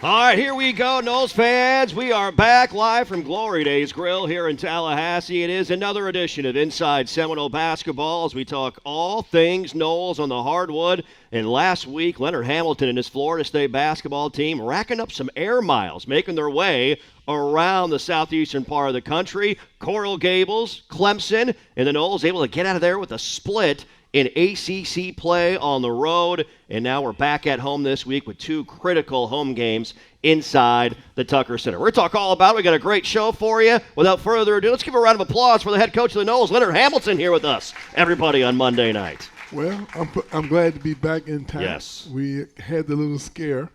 All right, here we go, Noles fans. We are back live from Glory Days Grill here in Tallahassee. It is another edition of Inside Seminole Basketball as we talk all things Noles on the hardwood. And last week, Leonard Hamilton and his Florida State basketball team racking up some air miles, making their way around the southeastern part of the country. Coral Gables, Clemson, and the Noles able to get out of there with a split in ACC play on the road, and now we're back at home this week with two critical home games inside the Tucker Center. We're going to talk all about it. We got a great show for you. Without further ado, let's give a round of applause for the head coach of the Noles, Leonard Hamilton, here with us, everybody, on Monday night. Well, I'm glad to be back in town. Yes. We had the little scare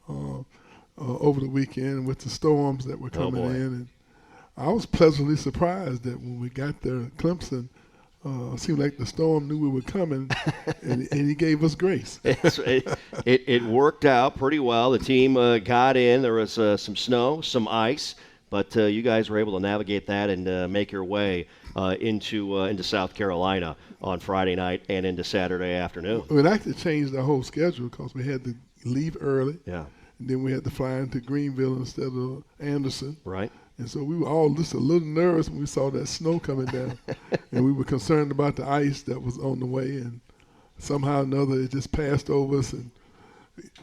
over the weekend with the storms that were coming in, and I was pleasantly surprised that when we got there, Clemson seemed like the storm knew we were coming, and he gave us grace. It worked out pretty well. The team got in. There was some snow, some ice, but you guys were able to navigate that and make your way into South Carolina on Friday night and into Saturday afternoon. It actually changed our whole schedule because we had to leave early. Yeah. And then we had to fly into Greenville instead of Anderson. Right. And so we were all just a little nervous when we saw that snow coming down. And we were concerned about the ice that was on the way. And somehow or another, it just passed over us and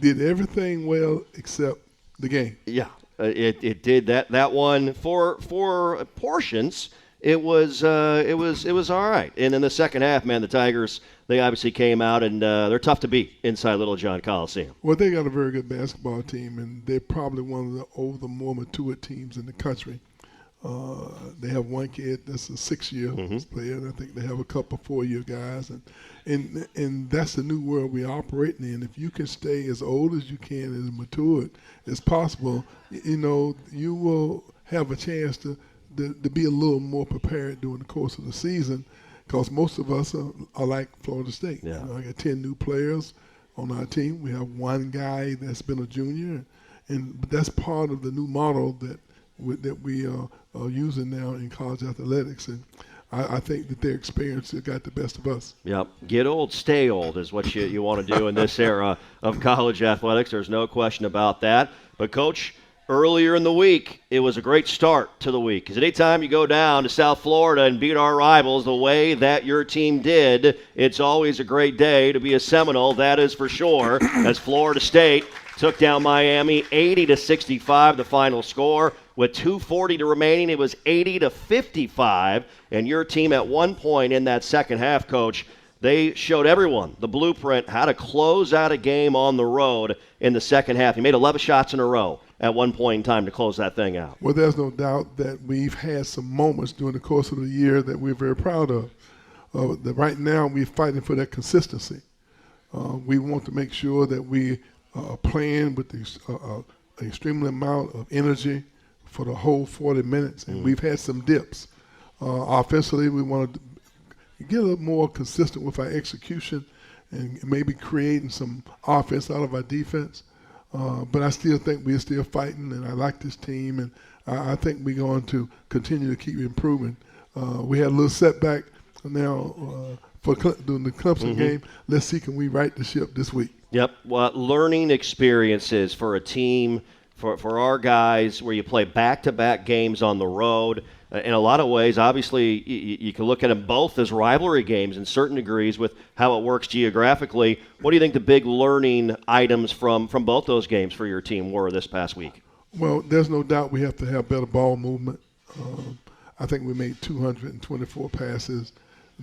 did everything well except the game. Yeah, it did that one for portions. It was all right. And in the second half, man, the Tigers, they obviously came out, and they're tough to beat inside Little John Coliseum. Well, they got a very good basketball team, and they're probably one of the older, more mature teams in the country. They have one kid that's a 6-year player, and I think they have a couple 4-year guys. And that's the new world we're operating in. If you can stay as old as you can, as matured as possible, you will have a chance to be a little more prepared during the course of the season, because most of us are like Florida State. Yeah. I got 10 new players on our team. We have one guy that's been a junior, but that's part of the new model that we are using now in college athletics. And I think that their experience has got the best of us. Yep. Get old, stay old is what you want to do in this era of college athletics. There's no question about that. But, Coach, earlier in the week, it was a great start to the week. Because anytime you go down to South Florida and beat our rivals the way that your team did, it's always a great day to be a Seminole, that is for sure, as Florida State took down Miami 80-65, the final score. With 2:40 to remaining, it was 80-55. And your team at one point in that second half, Coach, they showed everyone the blueprint, how to close out a game on the road in the second half. You made 11 shots in a row at one point in time to close that thing out. Well, there's no doubt that we've had some moments during the course of the year that we're very proud of. That right now we're fighting for that consistency. We want to make sure that we are playing with the extreme amount of energy for the whole 40 minutes, and we've had some dips. Offensively, we want to get a little more consistent with our execution and maybe creating some offense out of our defense. But I still think we're still fighting, and I like this team, and I think we're going to continue to keep improving. We had a little setback now during the Clemson game. Let's see, can we right the ship this week? Yep. Well, learning experiences for a team, for our guys, where you play back-to-back games on the road. In a lot of ways, obviously, you can look at them both as rivalry games in certain degrees with how it works geographically. What do you think the big learning items from both those games for your team were this past week? Well, there's no doubt we have to have better ball movement. I think we made 224 passes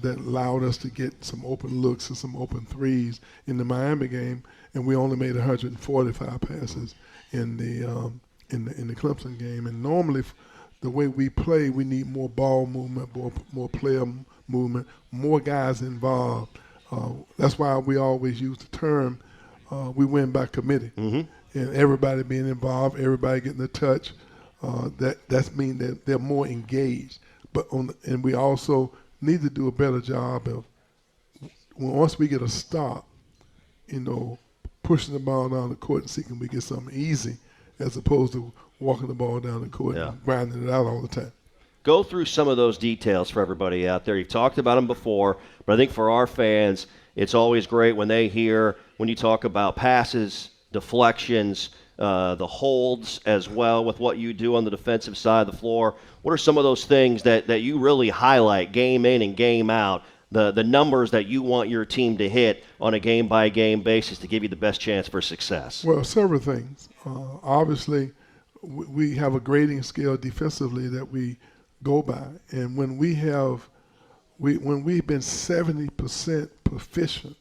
that allowed us to get some open looks and some open threes in the Miami game, and we only made 145 passes in the Clemson game. And normally, the way we play, we need more ball movement, more player movement, more guys involved. That's why we always use the term, we win by committee. And everybody being involved, everybody getting a touch, that means that they're more engaged. And we also need to do a better job of, once we get a stop, pushing the ball down the court and see can we get something easy, as opposed to walking the ball down the court and grinding it out all the time. Go through some of those details for everybody out there. You've talked about them before, but I think for our fans, it's always great when they hear when you talk about passes, deflections, the holds as well with what you do on the defensive side of the floor. What are some of those things that you really highlight game in and game out, the numbers that you want your team to hit on a game-by-game basis to give you the best chance for success? Well, several things. Obviously, we have a grading scale defensively that we go by, and when we've been 70% proficient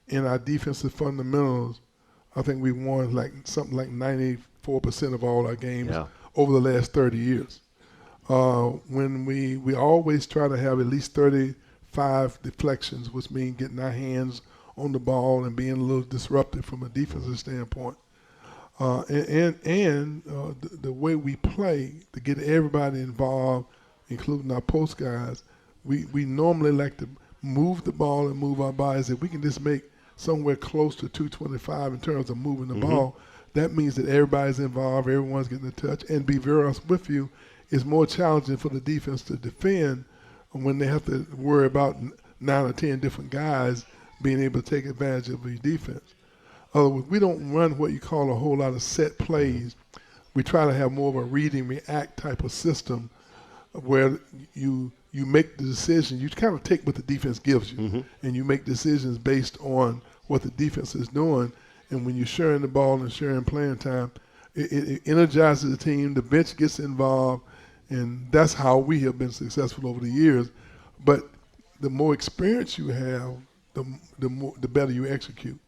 in our defensive fundamentals, I think we won something like 94% of all our games over the last 30 years. When we always try to have at least 35 deflections, which means getting our hands on the ball and being a little disruptive from a defensive standpoint. The way we play to get everybody involved, including our post guys, we normally like to move the ball and move our bodies. If we can just make somewhere close to 225 in terms of moving the ball, that means that everybody's involved, everyone's getting a touch. And be very honest with you, it's more challenging for the defense to defend when they have to worry about 9 or 10 different guys being able to take advantage of your defense. We don't run what you call a whole lot of set plays. We try to have more of a read and react type of system where you make the decision. You kind of take what the defense gives you, and you make decisions based on what the defense is doing. And when you're sharing the ball and sharing playing time, it energizes the team. The bench gets involved, and that's how we have been successful over the years. But the more experience you have, the better you execute.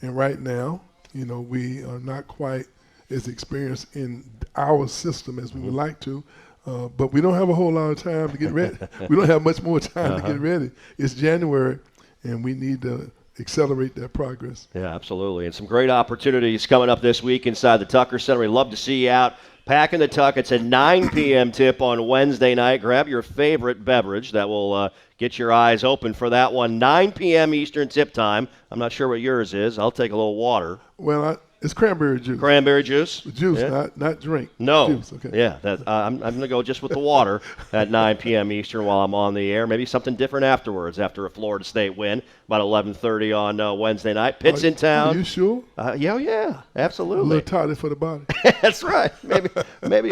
And right now, we are not quite as experienced in our system as we would like to, but we don't have a whole lot of time to get ready. We don't have much more time to get ready. It's January, and we need to accelerate that progress. Yeah, absolutely. And some great opportunities coming up this week inside the Tucker Center. We'd love to see you out packing the Tuck. It's a 9 p.m. tip on Wednesday night. Grab your favorite beverage. That will get your eyes open for that one. 9 p.m. Eastern tip time. I'm not sure what yours is. I'll take a little water. Well, it's cranberry juice. Cranberry juice? Juice, yeah. not drink. No. Juice, okay. Yeah, I'm going to go just with the water at 9 p.m. Eastern while I'm on the air. Maybe something different afterwards after a Florida State win, about 11:30 on Wednesday night. Pitt's in town. Are you sure? Yeah, absolutely. A little tardy for the body. That's right. Maybe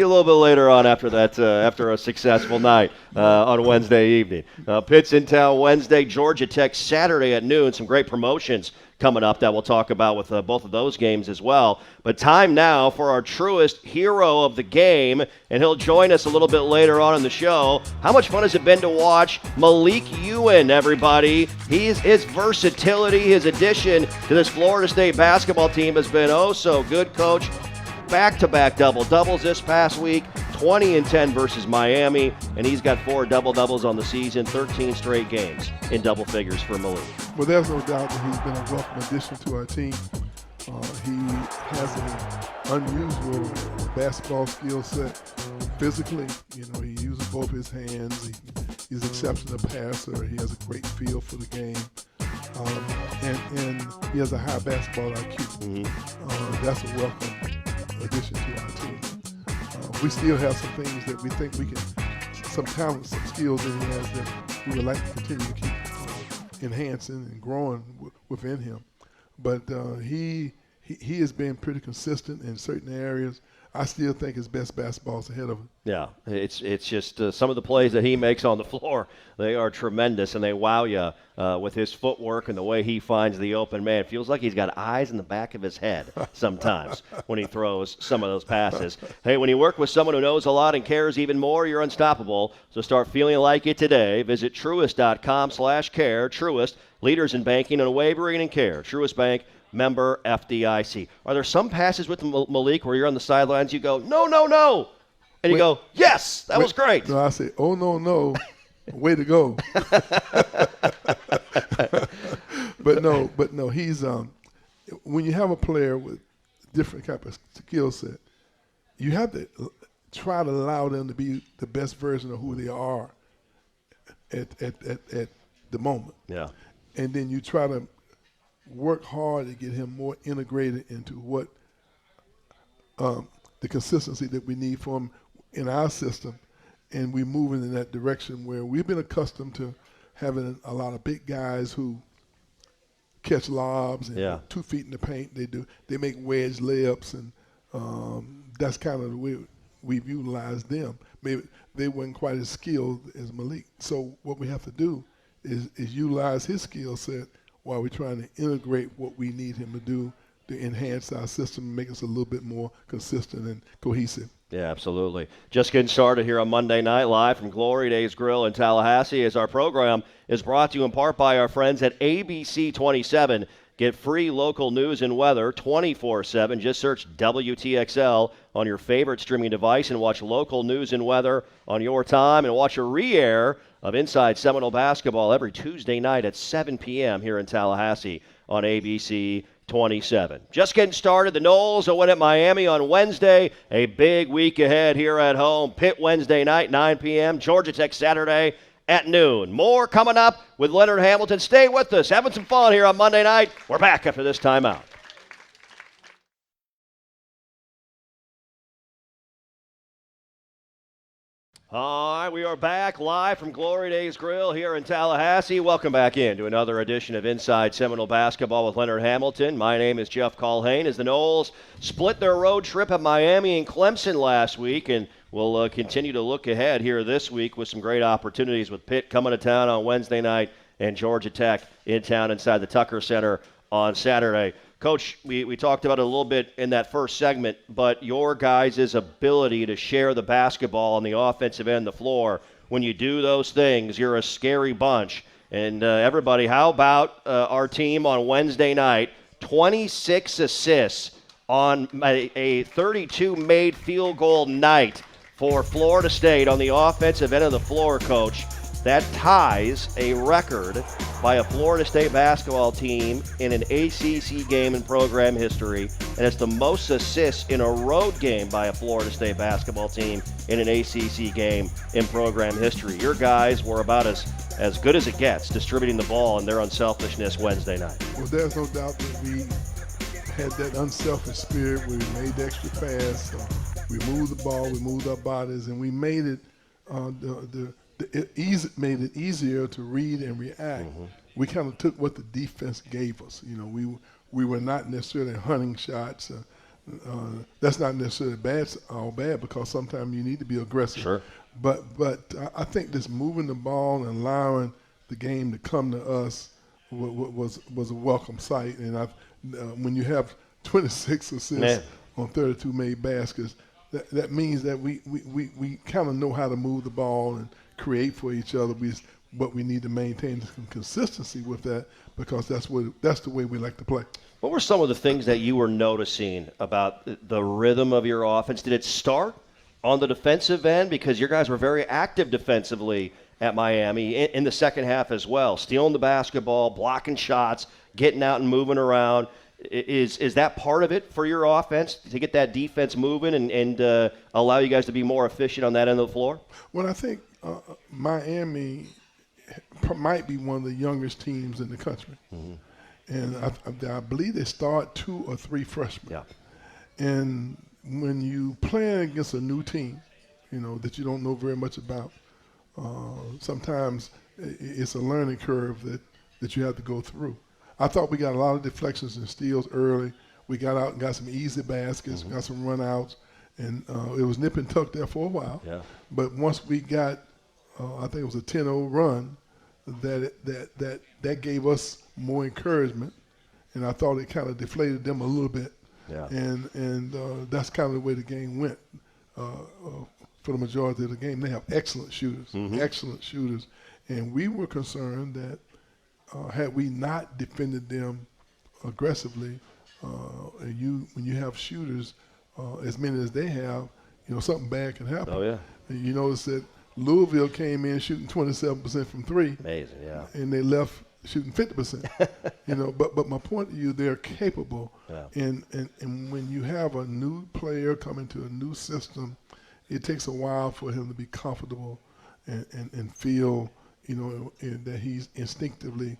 a little bit later on after that, after a successful night on Wednesday evening. Pitt's in town Wednesday, Georgia Tech Saturday at noon. Some great promotions coming up that we'll talk about with both of those games as well. But time now for our truest hero of the game, and he'll join us a little bit later on in the show. How much fun has it been to watch Malik Ewan, everybody? His versatility, his addition to this Florida State basketball team has been oh so good, Coach. Back-to-back double-doubles this past week, 20 and 10 versus Miami, and he's got 4 double-doubles on the season, 13 straight games in double figures for Malik. Well, there's no doubt that he's been a welcome addition to our team. He has an unusual basketball skill set physically. He uses both his hands. He's an exceptional passer. He has a great feel for the game. And he has a high basketball IQ. That's a welcome addition to our team. We still have some things that we think we can, some talents, some skills that he has that we would like to continue to keep enhancing and growing within him. But he has been pretty consistent in certain areas. I still think his best basketball is ahead of him. Yeah, it's just some of the plays that he makes on the floor, they are tremendous, and they wow you with his footwork and the way he finds the open man. It feels like he's got eyes in the back of his head sometimes when he throws some of those passes. Hey, when you work with someone who knows a lot and cares even more, you're unstoppable. So start feeling like it today. Visit Truist.com/care. Truist, leaders in banking and wavering and care. Truist Bank, member FDIC. Are there some passes with Malik where you're on the sidelines, you go, no, and you go, yes, that was great. No, I say, oh, no, way to go. But no, he's when you have a player with different type of skill set, you have to try to allow them to be the best version of who they are at the moment. Yeah. And then you try to work hard to get him more integrated into what the consistency that we need from him in our system, and we're moving in that direction where we've been accustomed to having a lot of big guys who catch lobs and Yeah. 2 feet in the paint. They make wedge layups, and that's kind of the way we've utilized them. Maybe they weren't quite as skilled as Malik. So what we have to do is utilize his skill set while we're trying to integrate what we need him to do to enhance our system and make us a little bit more consistent and cohesive. Yeah, absolutely. Just getting started here on Monday night live from Glory Days Grill in Tallahassee, as our program is brought to you in part by our friends at ABC 27. Get free local news and weather 24/7. Just search WTXL on your favorite streaming device and watch local news and weather on your time, and watch a re-air of Inside Seminole Basketball every Tuesday night at 7 p.m. here in Tallahassee on ABC 27. Just getting started. The Noles will win at Miami on Wednesday. A big week ahead here at home. Pitt Wednesday night, 9 p.m. Georgia Tech Saturday at noon. More coming up with Leonard Hamilton. Stay with us. Having some fun here on Monday night. We're back after this timeout. All right, we are back live from Glory Days Grill here in Tallahassee. Welcome back in to another edition of Inside Seminole Basketball with Leonard Hamilton. My name is Jeff Colhane. As the Noles split their road trip at Miami and Clemson last week, and we'll continue to look ahead here this week with some great opportunities with Pitt coming to town on Wednesday night and Georgia Tech in town inside the Tucker Center on Saturday. Coach, we talked about it a little bit in that first segment, but your guys' ability to share the basketball on the offensive end of the floor, when you do those things, you're a scary bunch. And everybody, how about our team on Wednesday night? 26 assists on a 32 made field goal night for Florida State on the offensive end of the floor, Coach. That ties a record by a Florida State basketball team in an ACC game in program history, and it's the most assists in a road game by a Florida State basketball team in an ACC game in program history. Your guys were about as good as it gets distributing the ball in their unselfishness Wednesday night. Well, there's no doubt that we had that unselfish spirit where we made the extra pass. We moved the ball, we moved our bodies, and we made it made it easier to read and react. Mm-hmm. We kind of took what the defense gave us. You know, we were not necessarily hunting shots. That's not necessarily all bad because sometimes you need to be aggressive. Sure. But I think this moving the ball and allowing the game to come to us was a welcome sight. And when you have 26 assists on 32 made baskets, that means that we kind of know how to move the ball and create for each other. But we need to maintain some consistency with that because that's the way we like to play. What were some of the things that you were noticing about the rhythm of your offense? Did it start on the defensive end? Because your guys were very active defensively at Miami in the second half as well, stealing the basketball, blocking shots, getting out and moving around. Is that part of it for your offense, to get that defense moving and allow you guys to be more efficient on that end of the floor? Well, I think Miami might be one of the youngest teams in the country. Mm-hmm. And I believe they start 2 or 3 freshmen. Yeah. And when you play against a new team, you know, that you don't know very much about, sometimes it's a learning curve that you have to go through. I thought we got a lot of deflections and steals early. We got out and got some easy baskets, got some run-outs, and it was nip and tuck there for a while. Yeah. But once we got, I think it was a 10-0 run, that gave us more encouragement, and I thought it kind of deflated them a little bit. Yeah. And that's kind of the way the game went for the majority of the game. They have excellent shooters, and we were concerned that had we not defended them aggressively, when you have shooters as many as they have, you know, something bad can happen. Oh, yeah. And you notice that Louisville came in shooting 27% from 3. Amazing, yeah. And they left shooting 50%. You know, but my point to you, they're capable. Yeah. And when you have a new player coming to a new system, it takes a while for him to be comfortable and feel, you know, that he's instinctively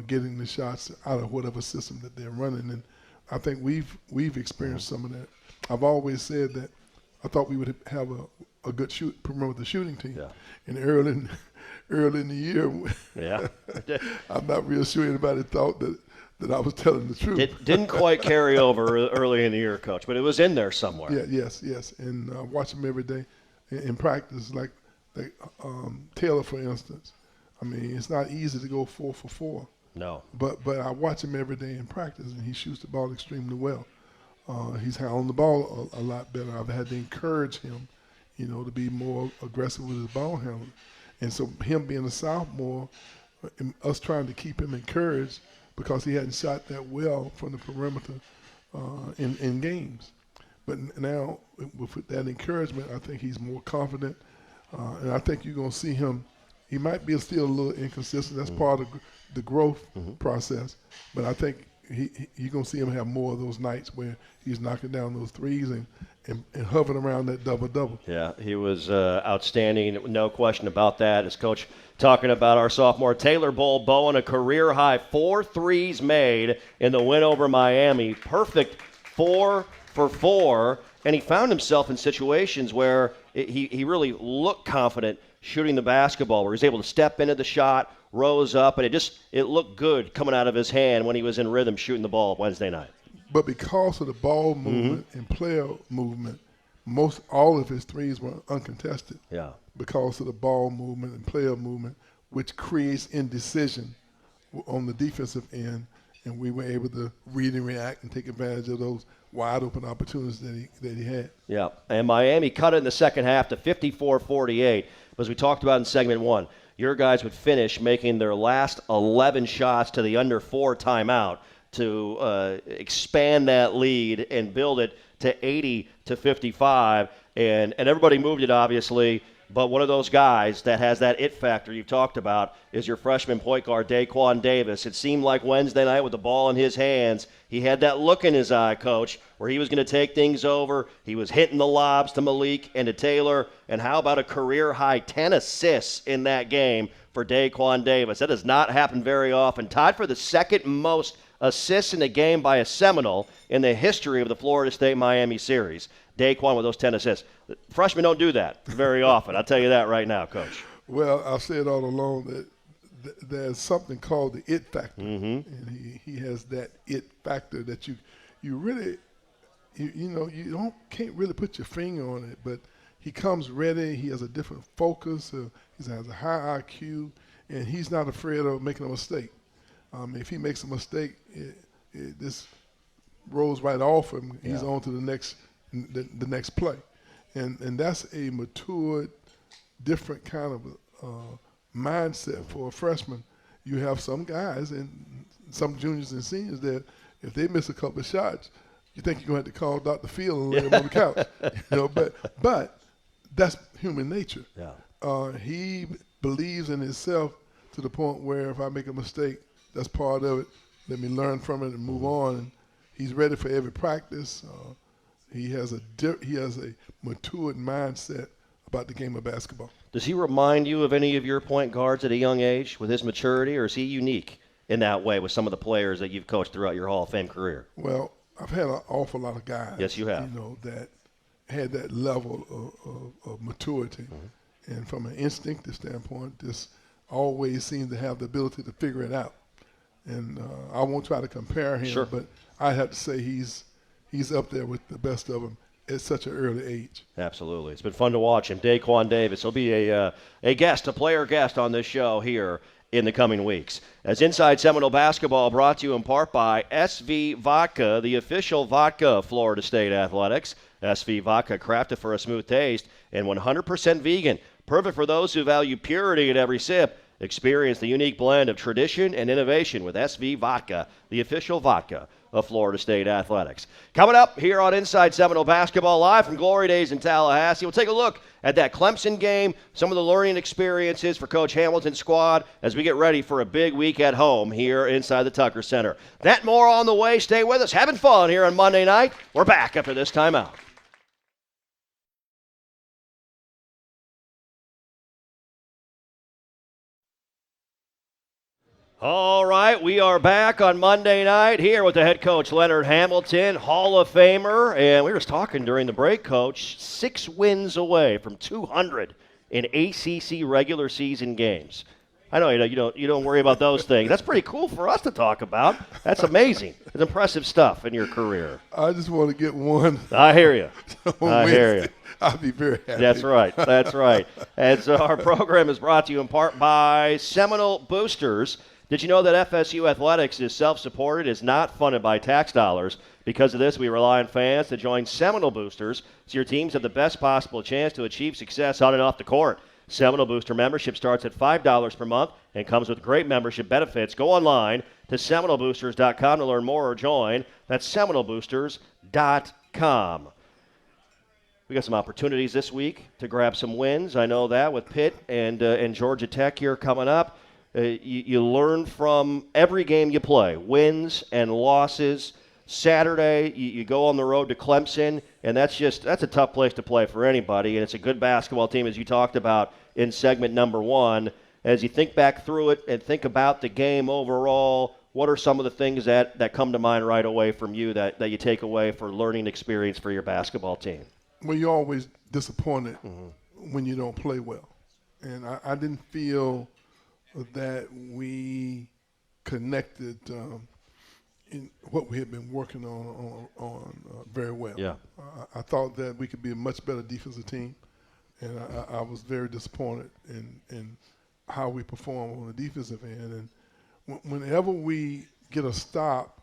getting the shots out of whatever system that they're running. And I think we've experienced some of that. I've always said that I thought we would have a good promote the shooting team. Yeah. And early in the year, yeah. I'm not real sure anybody thought that I was telling the truth. Didn't quite carry over early in the year, Coach, but it was in there somewhere. Yeah, yes. And watch him every day in practice, like Taylor, for instance. I mean, it's not easy to go 4 for 4. No. But I watch him every day in practice, and he shoots the ball extremely well. He's handling the ball a lot better. I've had to encourage him, to be more aggressive with his ball handling. And so him being a sophomore, and us trying to keep him encouraged because he hadn't shot that well from the perimeter in games. But now with that encouragement, I think he's more confident. And I think you're going to see him. He might be still a little inconsistent. That's part of the growth process. But I think you're going to see him have more of those nights where he's knocking down those threes and hovering around that double-double. Yeah, he was outstanding, no question about that. As Coach talking about our sophomore Taylor Bowen, a career-high 4 threes made in the win over Miami. Perfect 4 for 4, and he found himself in situations where he really looked confident shooting the basketball, where he was able to step into the shot, rose up, and it looked good coming out of his hand when he was in rhythm shooting the ball Wednesday night. But because of the ball movement and player movement, all of his threes were uncontested. Yeah. Because of the ball movement and player movement, which creates indecision on the defensive end, and we were able to read and react and take advantage of those wide open opportunities that he had. Yeah, and Miami cut it in the second half to 54-48. As we talked about in segment 1, your guys would finish making their last 11 shots to the under 4 timeout to expand that lead and build it to 80-55. And everybody moved it, obviously. But one of those guys that has that it factor you've talked about is your freshman point guard, Daquan Davis. It seemed like Wednesday night with the ball in his hands, he had that look in his eye, Coach, where he was going to take things over. He was hitting the lobs to Malik and to Taylor. And how about a career-high 10 assists in that game for Daquan Davis? That does not happen very often. Tied for the second most assists in a game by a Seminole in the history of the Florida State-Miami series. Daquan with those 10 assists. Freshmen don't do that very often. I'll tell you that right now, Coach. Well, I've said all along that there's something called the it factor, and he has that it factor that you really can't really put your finger on it, but he comes ready. He has a different focus. He has a high IQ, and he's not afraid of making a mistake. If he makes a mistake, this rolls right off him. He's on to the next play. And that's a matured, different kind of mindset for a freshman. You have some guys and some juniors and seniors that if they miss a couple of shots, you think you're going to have to call Dr. Field and lay him on the couch. But that's human nature. Yeah. He believes in himself to the point where if I make a mistake, that's part of it. Let me learn from it and move on. And he's ready for every practice. He has a matured mindset about the game of basketball. Does he remind you of any of your point guards at a young age with his maturity, or is he unique in that way with some of the players that you've coached throughout your Hall of Fame career? Well, I've had an awful lot of guys. Yes, you have. That had that level of maturity. And from an instinctive standpoint, just always seemed to have the ability to figure it out. And I won't try to compare him, but I'd have to say he's up there with the best of them at such an early age. Absolutely. It's been fun to watch him. Daquan Davis will be a player guest on this show here in the coming weeks. As Inside Seminole Basketball brought to you in part by SV Vodka, the official vodka of Florida State Athletics. SV Vodka, crafted for a smooth taste and 100% vegan. Perfect for those who value purity at every sip. Experience the unique blend of tradition and innovation with SV Vodka, the official vodka of Florida State Athletics. Coming up here on Inside Seminole Basketball, live from Glory Days in Tallahassee, we'll take a look at that Clemson game, some of the learning experiences for Coach Hamilton's squad as we get ready for a big week at home here inside the Tucker Center. That more on the way. Stay with us. Having fun here on Monday night. We're back after this timeout. All right, we are back on Monday night here with the head coach, Leonard Hamilton, Hall of Famer. And we were just talking during the break, Coach, 6 wins away from 200 in ACC regular season games. I know you don't worry about those things. That's pretty cool for us to talk about. That's amazing. It's impressive stuff in your career. I just want to get one. I hear you. I hear you. I'll be very happy. That's right. That's right. And so our program is brought to you in part by Seminole Boosters. Did you know that FSU Athletics is self-supported, is not funded by tax dollars? Because of this, we rely on fans to join Seminole Boosters so your teams have the best possible chance to achieve success on and off the court. Seminole Booster membership starts at $5 per month and comes with great membership benefits. Go online to SeminoleBoosters.com to learn more or join. That's SeminoleBoosters.com. We got some opportunities this week to grab some wins. I know that with Pitt and Georgia Tech here coming up. You learn from every game you play, wins and losses. Saturday, you go on the road to Clemson, and that's a tough place to play for anybody, and it's a good basketball team, as you talked about in segment number 1. As you think back through it and think about the game overall, what are some of the things that come to mind right away from you that you take away for learning experience for your basketball team? Well, you're always disappointed when you don't play well. And I didn't feel that we connected in what we had been working on very well. Yeah. I thought that we could be a much better defensive team, and I was very disappointed in how we performed on the defensive end. And whenever we get a stop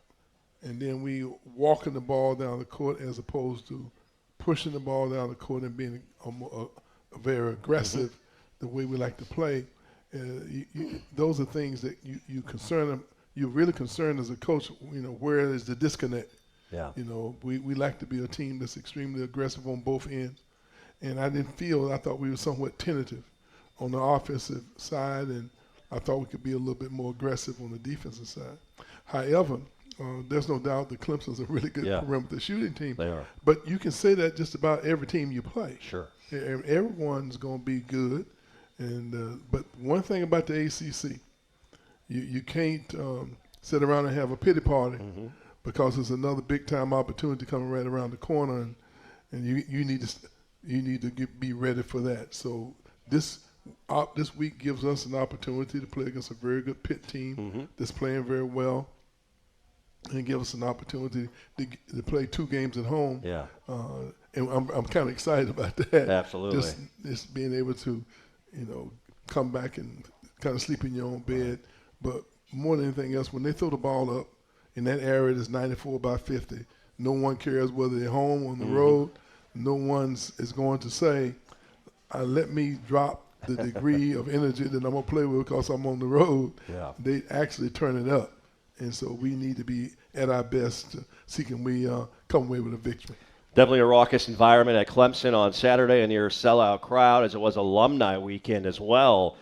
and then we walking the ball down the court as opposed to pushing the ball down the court and being a very aggressive the way we like to play, those are things that you're really concerned as a coach, where is the disconnect? Yeah. We like to be a team that's extremely aggressive on both ends. And I thought we were somewhat tentative on the offensive side, and I thought we could be a little bit more aggressive on the defensive side. However, there's no doubt that Clemson's a really good perimeter shooting team. They are. But you can say that just about every team you play. Sure. Everyone's going to be good. But one thing about the ACC, you can't sit around and have a pity party because there's another big-time opportunity coming right around the corner, and you need to be ready for that. So this week gives us an opportunity to play against a very good Pitt team that's playing very well, and give us an opportunity to play 2 games at home. Yeah. And I'm kind of excited about that. Absolutely. Just being able to, come back and kind of sleep in your own bed. But more than anything else, when they throw the ball up in that area that's 94 by 50, no one cares whether they're home or on the road. No one is going to say, let me drop the degree of energy that I'm going to play with because I'm on the road. Yeah. They actually turn it up. And so we need to be at our best to see can we come away with a victory. Definitely a raucous environment at Clemson on Saturday, and your sellout crowd, as it was alumni weekend as well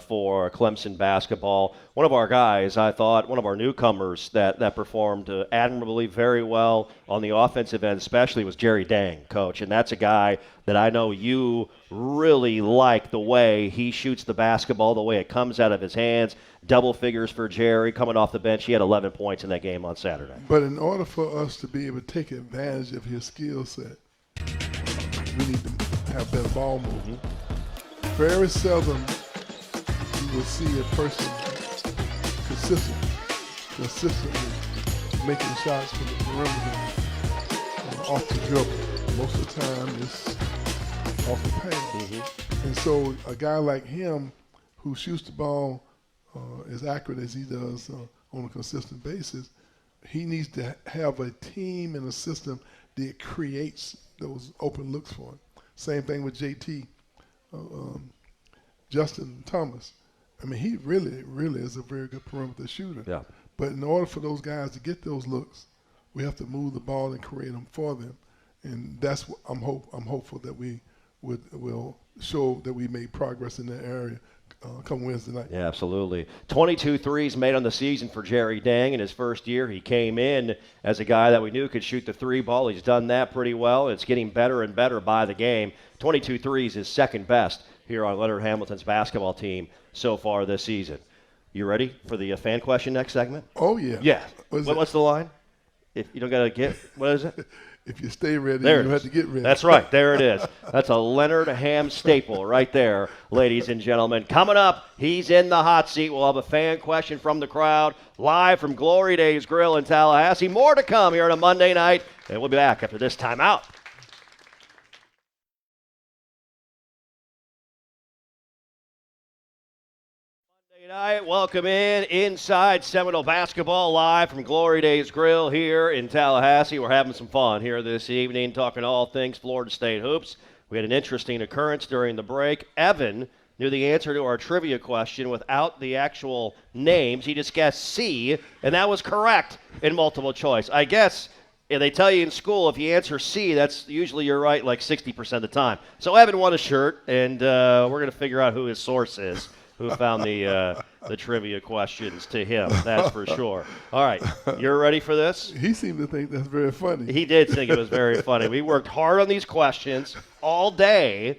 for Clemson basketball. One of our guys, I thought, one of our newcomers that performed admirably, very well on the offensive end especially, was Jerry Dang, Coach. And that's a guy that I know you really like the way he shoots the basketball, the way it comes out of his hands. Double figures for Jerry coming off the bench. He had 11 points in that game on Saturday. But in order for us to be able to take advantage of his skill set, we need to have better ball movement. Very seldom you will see a person consistently making shots from the perimeter off the dribble. Most of the time it's off the pass. And so a guy like him who shoots the ball as accurate as he does on a consistent basis, he needs to have a team and a system that creates those open looks for him. Same thing with JT, Justin Thomas. I mean, he really, really is a very good perimeter shooter. Yeah. But in order for those guys to get those looks, we have to move the ball and create them for them. And that's what I'm hopeful that we will show that we made progress in that area come Wednesday night. Yeah, absolutely. 22 threes made on the season for Jerry Dang in his first year. He came in as a guy that we knew could shoot the 3 ball. He's done that pretty well. It's getting better and better by the game. 22 threes is second best here on Leonard Hamilton's basketball team so far this season. You ready for the fan question next segment? Oh, yeah. Yeah. What's the line? If you don't got to get, what is it? If you stay ready, There you it have is. to get ready. That's right. There it is. That's a Leonard Ham staple right there, ladies and gentlemen. Coming up, he's in the hot seat. We'll have a fan question from the crowd, live from Glory Days Grill in Tallahassee. More to come here on a Monday night, and we'll be back after this timeout. Night. Welcome inside Seminole basketball live from Glory Days Grill here in Tallahassee. We're having some fun here this evening, talking all things Florida State hoops. We had an interesting occurrence during the break. Evan knew the answer to our trivia question without the actual names. He just guessed C, and that was correct in multiple choice. I guess they tell you in school if you answer C, that's usually you're right like 60% of the time. So Evan won a shirt, and we're going to figure out who his source is. Who found the trivia questions to him, that's for sure. All right, you're ready for this? He seemed to think that's very funny. He did think it was very funny. We worked hard on these questions all day.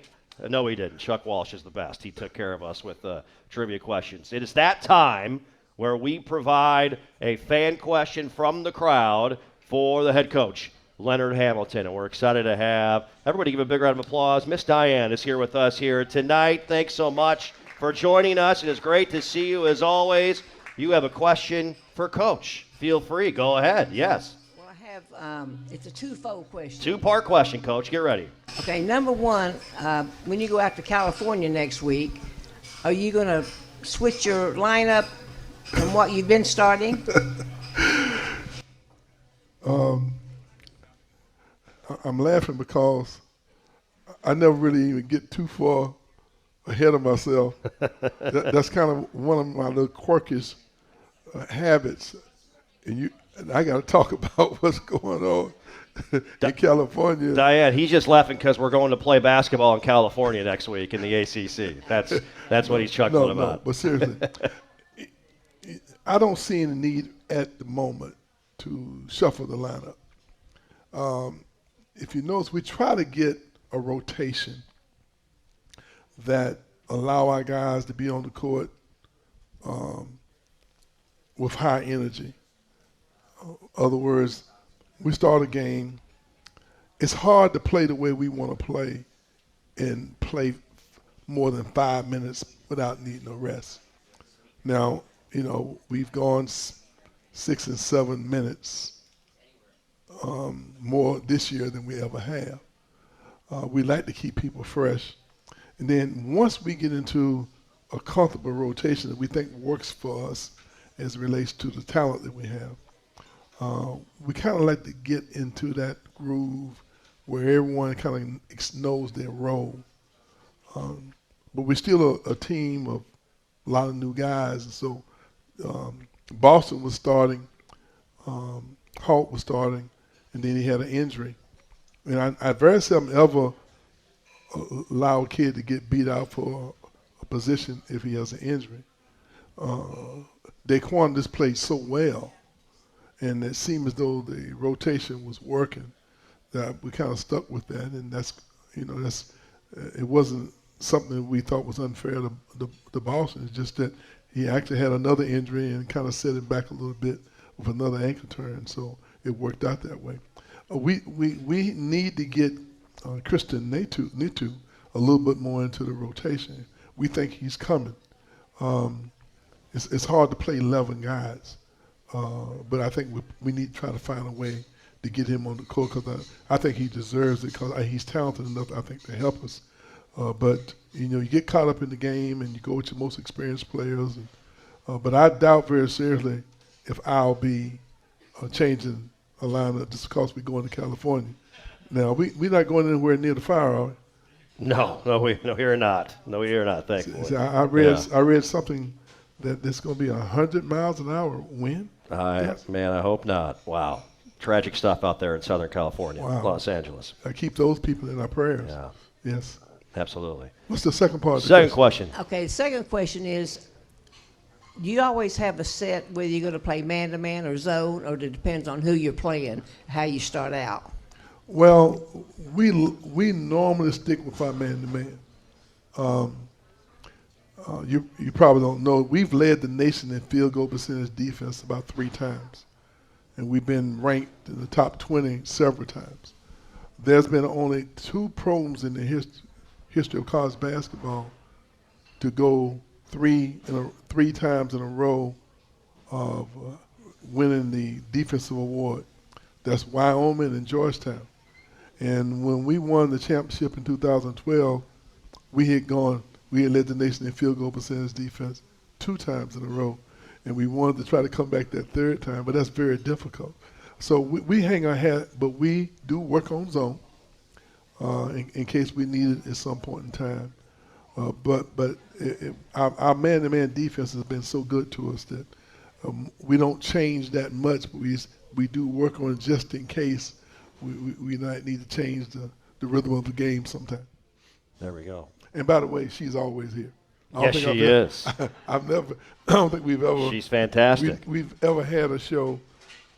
No, we didn't. Chuck Walsh is the best. He took care of us with trivia questions. It is that time where we provide a fan question from the crowd for the head coach, Leonard Hamilton. And we're excited to have everybody give a big round of applause. Miss Diane is here with us here tonight. Thanks so much for joining us. It is great to see you as always. You have a question for Coach. Feel free. Go ahead. Yes. Well, I have, it's a twofold question. Two-part question, Coach. Get ready. Okay, number one, when you go out to California next week, are you going to switch your lineup from what you've been starting? I'm laughing because I never really even get too far ahead of myself. That's kind of one of my little quirkish habits. And I got to talk about what's going on in California. Diane, he's just laughing because we're going to play basketball in California next week in the ACC. That's what he's chuckling about. No, but seriously, I don't see any need at the moment to shuffle the lineup. If you notice, we try to get a rotation that allow our guys to be on the court with high energy. Other words, we start a game. It's hard to play the way we want to play and play more than 5 minutes without needing a rest. Now, we've gone 6 and 7 minutes more this year than we ever have. We like to keep people fresh. And then once we get into a comfortable rotation that we think works for us as it relates to the talent that we have, we kind of like to get into that groove where everyone kind of knows their role. But we're still a team of a lot of new guys. And so Boston was starting, Halt was starting, and then he had an injury. And I very seldom ever allow a kid to get beat out for a position if he has an injury. Daquan just played so well, and it seemed as though the rotation was working, that we kind of stuck with that, and it wasn't something that we thought was unfair to Boston. It's just that he actually had another injury and kind of set him back a little bit with another ankle turn, so it worked out that way. We need to get Christian Nitu a little bit more into the rotation. We think he's coming. It's hard to play 11 guys, but I think we need to try to find a way to get him on the court because I think he deserves it because he's talented enough, I think, to help us. But, you get caught up in the game and you go with your most experienced players. But I doubt very seriously if I'll be changing a lineup just because we're going to California. Now, we're not going anywhere near the fire, are we? No, you're not. No, you're not, thankfully. See, I read something that there's going to be 100 miles an hour wind. Man, I hope not. Wow. Tragic stuff out there in Southern California, wow. Los Angeles. I keep those people in our prayers. Yeah. Yes. Absolutely. What's the second part of the Second question. Okay, the second question is, do you always have a set whether you're going to play man-to-man or zone, or it depends on who you're playing, how you start out? Well, we normally stick with our man-to-man. You probably don't know, we've led the nation in field goal percentage defense about 3 times. and we've been ranked in the top 20 several times. There's been only 2 programs in the history of college basketball to go three times in a row of winning the defensive award. That's Wyoming and Georgetown. And when we won the championship in 2012, we had led the nation in field goal percentage defense 2 times in a row. And we wanted to try to come back that 3rd time, but that's very difficult. So we hang our hat, but we do work on zone in case we need it at some point in time. But our man-to-man defense has been so good to us that we don't change that much, but we do work on it just in case we might need to change the rhythm of the game sometime. There we go. And by the way, she's always here. Yes, she is. I don't think we've ever. She's fantastic. We've ever had a show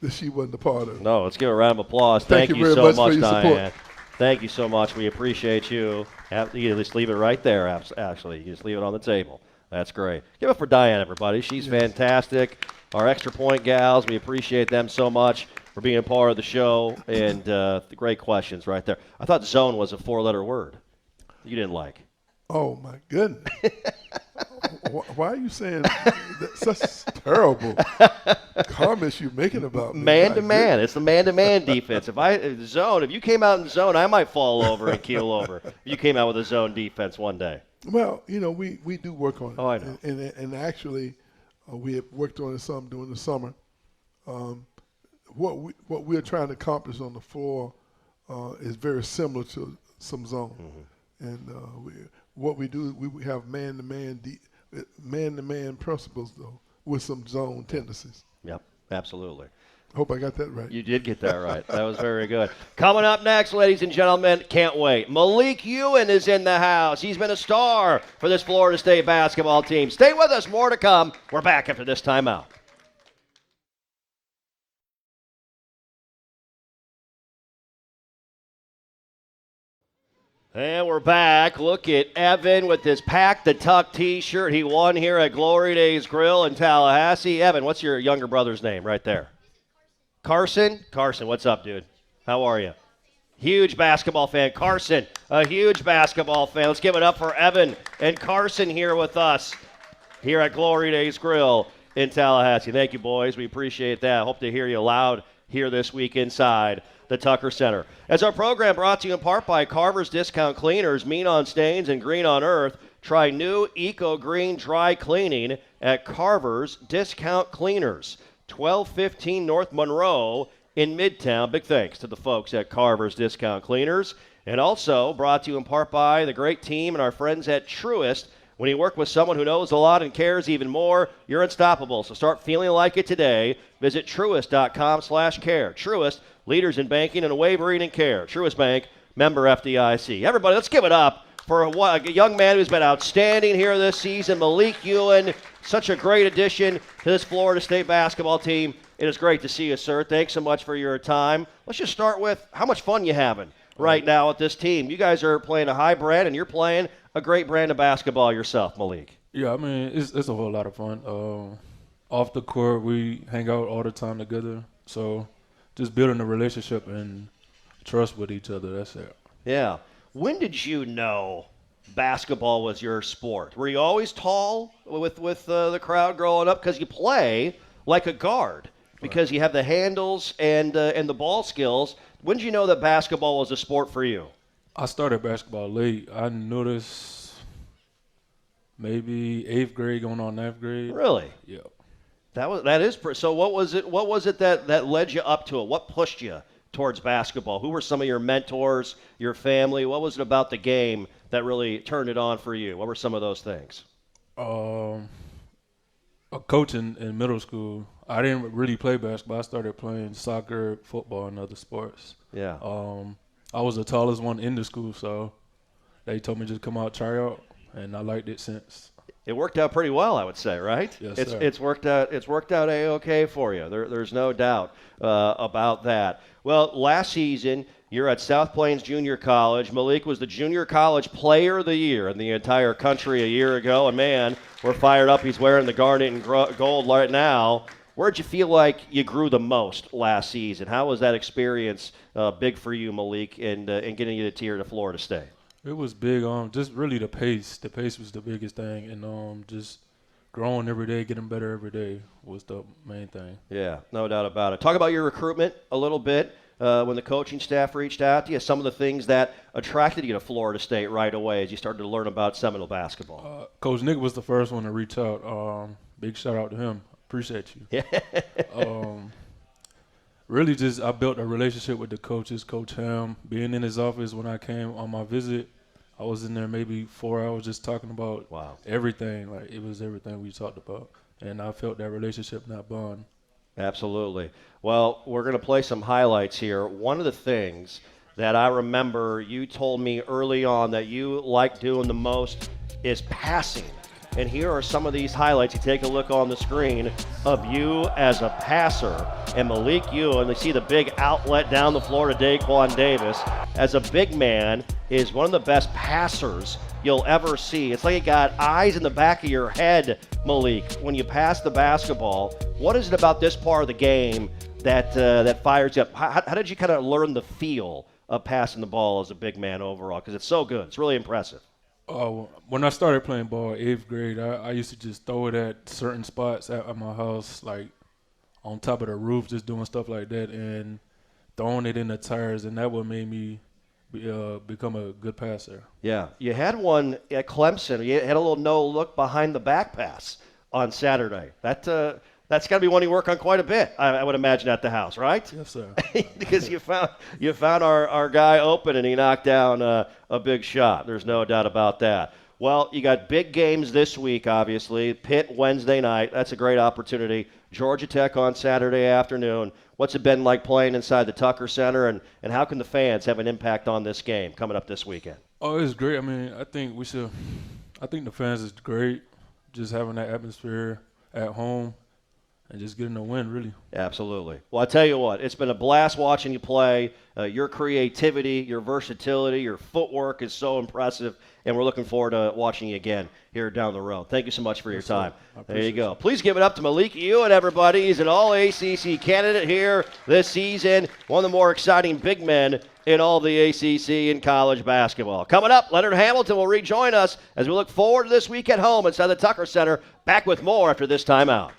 that she wasn't a part of. No, let's give her a round of applause. Thank you very so much much, for your Diane. support. Thank you so much. We appreciate you. You just leave it right there, actually. You just leave it on the table. That's great. Give it up for Diane, everybody. She's fantastic. Our extra point gals, we appreciate them so much for being a part of the show. And the great questions right there. I thought zone was a 4-letter word. You didn't like. Oh, my goodness. Why are you saying such terrible comments you're making about me? Man-to-man. It's the man-to-man defense. If you came out in zone, I might fall over and keel over. If you came out with a zone defense one day. Well, we do work on it. Oh, I know. And actually, we have worked on it some during the summer. What we're trying to accomplish on the floor is very similar to some zone. Mm-hmm. And what we do, we have man-to-man principles, though, with some zone tendencies. Yep, absolutely. Hope I got that right. You did get that right. That was very good. Coming up next, ladies and gentlemen, can't wait. Malik Ewan is in the house. He's been a star for this Florida State basketball team. Stay with us. More to come. We're back after this timeout. And we're back. Look at Evan with his Pack the Tuck t-shirt. He won here at Glory Days Grill in Tallahassee. Evan, what's your younger brother's name right there? Carson? Carson, what's up, dude? How are you? Huge basketball fan. Carson, a huge basketball fan. Let's give it up for Evan and Carson here with us here at Glory Days Grill in Tallahassee. Thank you, boys. We appreciate that. Hope to hear you loud here this week inside the Tucker Center. As our program brought to you in part by Carver's Discount Cleaners, mean on stains and green on earth. Try new Eco Green Dry Cleaning at Carver's Discount Cleaners, 1215 North Monroe in Midtown. Big thanks to the folks at Carver's Discount Cleaners. And also brought to you in part by the great team and our friends at Truist. When you work with someone who knows a lot and cares even more, you're unstoppable. So start feeling like it today. Visit Truist.com/care. Truist, leaders in banking and wavering and care. Truist Bank, member FDIC. Everybody, let's give it up for a young man who's been outstanding here this season, Malik Ewan. Such a great addition to this Florida State basketball team. It is great to see you, sir. Thanks so much for your time. Let's just start with how much fun you having right now with this team. You guys are playing a high brand, and you're playing a great brand of basketball yourself, Malik. Yeah, I mean, it's a whole lot of fun. Off the court, we hang out all the time together. So just building a relationship and trust with each other, that's it. Yeah. When did you know basketball was your sport? Were you always tall with the crowd growing up? Because you play like a guard because you have the handles and the ball skills. When did you know that basketball was a sport for you? I started basketball late. I noticed maybe 8th grade going on 9th grade. Really? Yeah. So what was it that led you up to it? What pushed you towards basketball? Who were some of your mentors, your family? What was it about the game that really turned it on for you? What were some of those things? A coach in middle school. I didn't really play basketball. I started playing soccer, football, and other sports. Yeah. I was the tallest one in the school, so they told me just come out, try out, and I liked it since. It worked out pretty well, I would say, right? Yes, sir. Sir. It's worked out A-okay for you. There's no doubt about that. Well, last season you're at South Plains Junior College. Malik was the Junior College Player of the Year in the entire country a year ago, and man, we're fired up. He's wearing the garnet and gold right now. where'd you feel like you grew the most last season? How was that experience big for you, Malik, in getting you to Florida State? It was big. Just really the pace. The pace was the biggest thing, and just growing every day, getting better every day was the main thing. Yeah, no doubt about it. Talk about your recruitment a little bit. When the coaching staff reached out to you, some of the things that attracted you to Florida State right away as you started to learn about Seminole basketball. Coach Nick was the first one to reach out. Big shout out to him. Appreciate you. Really just I built a relationship with the coaches, Coach Ham. Being in his office when I came on my visit, I was in there maybe 4 hours just talking about everything. Like, it was everything we talked about. And I felt that relationship and that bond. Absolutely. Well, we're going to play some highlights here. One of the things that I remember you told me early on that you like doing the most is passing. And here are some of these highlights. You take a look on the screen of you as a passer. And Malik Ewan, they see the big outlet down the floor to Daquan Davis. As a big man, is one of the best passers you'll ever see. It's like you got eyes in the back of your head, Malik, when you pass the basketball. What is it about this part of the game that fires you up? How did you kind of learn the feel of passing the ball as a big man overall? Because it's so good. It's really impressive. When I started playing ball, 8th grade, I used to just throw it at certain spots at my house, like on top of the roof, just doing stuff like that and throwing it in the tires, and that what made me become a good passer. Yeah, you had one at Clemson. You had a little no-look behind the back pass on Saturday. That's got to be one you work on quite a bit, I would imagine, at the house, right? Yes, sir. Because you found our guy open and he knocked down a big shot. There's no doubt about that. Well, you got big games this week, obviously. Pitt Wednesday night. That's a great opportunity. Georgia Tech on Saturday afternoon. What's it been like playing inside the Tucker Center, and how can the fans have an impact on this game coming up this weekend? Oh, it's great. I mean, I think the fans is great, just having that atmosphere at home. And just getting a win, really. Absolutely. Well, I tell you what, it's been a blast watching you play. Your creativity, your versatility, your footwork is so impressive, and we're looking forward to watching you again here down the road. Thank you so much for your time. There you go. Please give it up to Malik Ewan, everybody. He's an All-ACC candidate here this season, one of the more exciting big men in all the ACC in college basketball. Coming up, Leonard Hamilton will rejoin us as we look forward to this week at home inside the Tucker Center. Back with more after this timeout.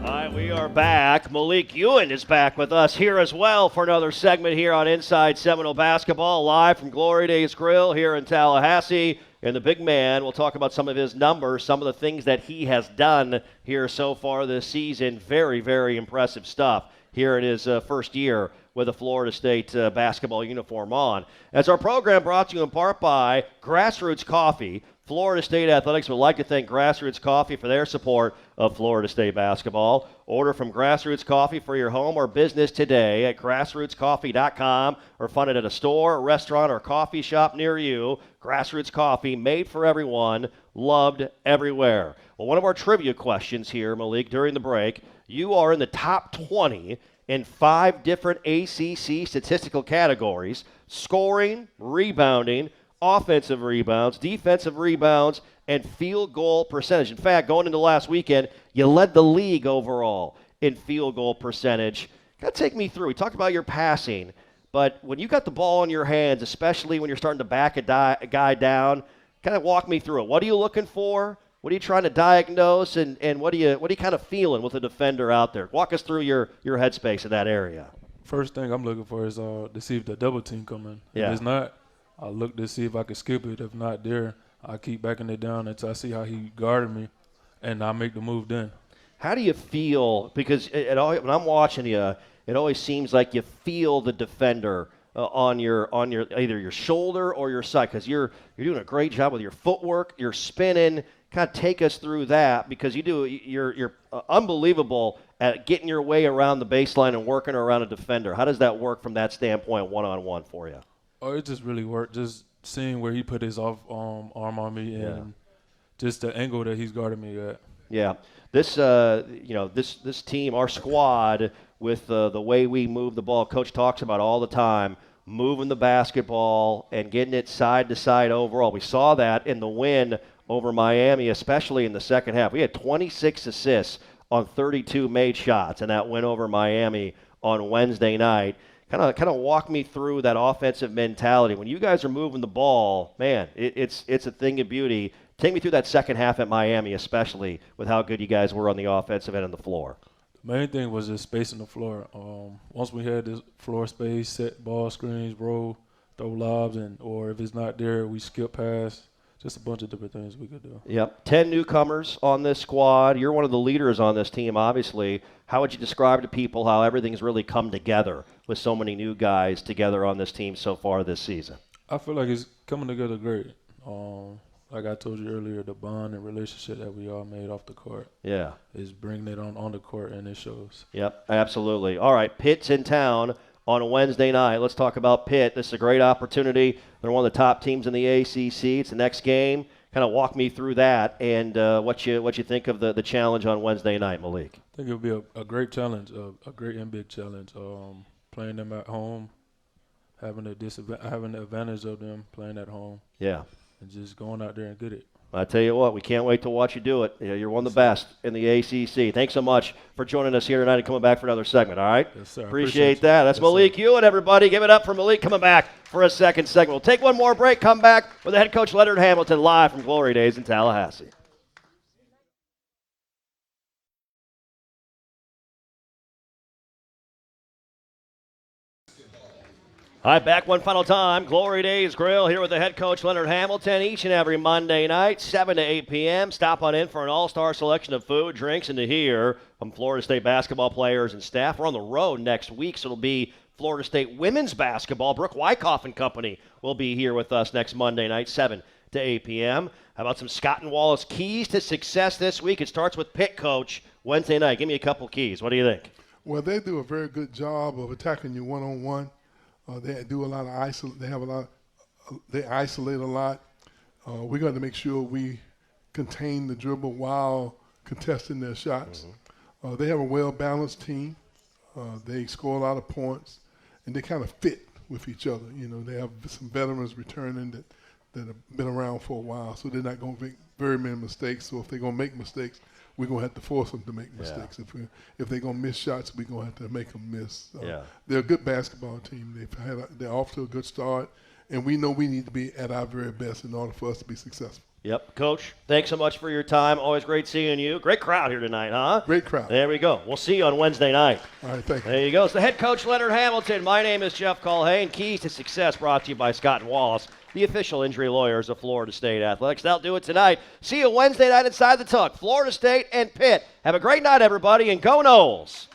All right, we are back. Malik Ewan is back with us here as well for another segment here on Inside Seminole Basketball, live from Glory Days Grill here in Tallahassee. And the big man will talk about some of his numbers, some of the things that he has done here so far this season. Very, very impressive stuff here in his first year with a Florida State basketball uniform on. As our program brought to you in part by Grassroots Coffee, Florida State Athletics would like to thank Grassroots Coffee for their support of Florida State basketball. Order from Grassroots Coffee for your home or business today at grassrootscoffee.com or find it at a store, a restaurant, or coffee shop near you. Grassroots Coffee, made for everyone, loved everywhere. Well, one of our trivia questions here, Malik, during the break, you are in the top 20 in 5 different ACC statistical categories: scoring, rebounding, offensive rebounds, defensive rebounds, and field goal percentage. In fact, going into last weekend, you led the league overall in field goal percentage. Got to take me through. We talked about your passing, but when you got the ball in your hands, especially when you're starting to back a guy down, kind of walk me through it. What are you looking for? What are you trying to diagnose, and what are you kind of feeling with a defender out there? Walk us through your headspace in that area. First thing I'm looking for is to see if the double team coming. Yeah. If it's not, I look to see if I can skip it. If not there, I keep backing it down until I see how he guarded me, and I make the move then. How do you feel? Because when I'm watching you, it always seems like you feel the defender on your either your shoulder or your side, because you're doing a great job with your footwork, you're spinning. Kind of take us through that, because you're unbelievable at getting your way around the baseline and working around a defender. How does that work from that standpoint, one-on-one for you? Oh, it just really worked. Just seeing where he put his arm on me, and just the angle that he's guarding me at. Yeah, this team, our squad, with the way we move the ball, Coach talks about all the time. moving the basketball and getting it side to side overall. We saw that in the win over Miami, especially in the second half. We had 26 assists on 32 made shots in that win over Miami on Wednesday night. Kind of walk me through that offensive mentality. When you guys are moving the ball, man, it's a thing of beauty. Take me through that second half at Miami, especially with how good you guys were on the offensive end of the floor. The main thing was just spacing the floor. Once we had this floor space, set ball screens, roll, throw lobs, or if it's not there, we skip pass. Just a bunch of different things we could do. Yep. 10 newcomers on this squad. You're one of the leaders on this team, obviously. How would you describe to people how everything's really come together with so many new guys together on this team so far this season? I feel like it's coming together great. Like I told you earlier, the bond and relationship that we all made off the court is bringing it on the court, and it shows. Yep, absolutely. All right, Pitt's in town on a Wednesday night. Let's talk about Pitt. This is a great opportunity. They're one of the top teams in the ACC. It's the next game. Kind of walk me through that and what you think of the challenge on Wednesday night, Malik. I think it'll be a great challenge, a great and big challenge. Playing them at home, having the advantage of them playing at home. Yeah. And just going out there and get it. I tell you what, we can't wait to watch you do it. You're one of the best in the ACC. Thanks so much for joining us here tonight and coming back for another segment, all right? Yes, sir. Appreciate that. That's Malik Hewitt, everybody. Give it up for Malik coming back for a second segment. We'll take one more break, come back with the head coach Leonard Hamilton live from Glory Days in Tallahassee. All right, back one final time. Glory Days Grill here with the head coach Leonard Hamilton each and every Monday night, 7 to 8 p.m. Stop on in for an all-star selection of food, drinks, and to hear from Florida State basketball players and staff. We're on the road next week, so it'll be Florida State women's basketball. Brooke Wyckoff and company will be here with us next Monday night, 7 to 8 p.m. How about some Scott and Wallace keys to success this week? It starts with Pitt coach Wednesday night. Give me a couple keys. What do you think? Well, they do a very good job of attacking you one-on-one. They do a lot of they isolate a lot. We're going to make sure we contain the dribble while contesting their shots. They have a well-balanced team. They score a lot of points, and they kind of fit with each other. You know, they have some veterans returning that have been around for a while, so they're not going to make very many mistakes. So if they're going to make mistakes, we're going to have to force them to make mistakes. If they're going to miss shots, we're going to have to make them miss. They're a good basketball team. They're off to a good start, and we know we need to be at our very best in order for us to be successful. Yep. Coach, thanks so much for your time. Always great seeing you. Great crowd here tonight, huh? Great crowd. There we go. We'll see you on Wednesday night. All right, thank you. There you go. It's the head coach, Leonard Hamilton. My name is Jeff Colhane. Keys to Success brought to you by Scott and Wallace, the official injury lawyers of Florida State Athletics. That'll do it tonight. See you Wednesday night inside the Tuck. Florida State and Pitt. Have a great night, everybody, and go Noles.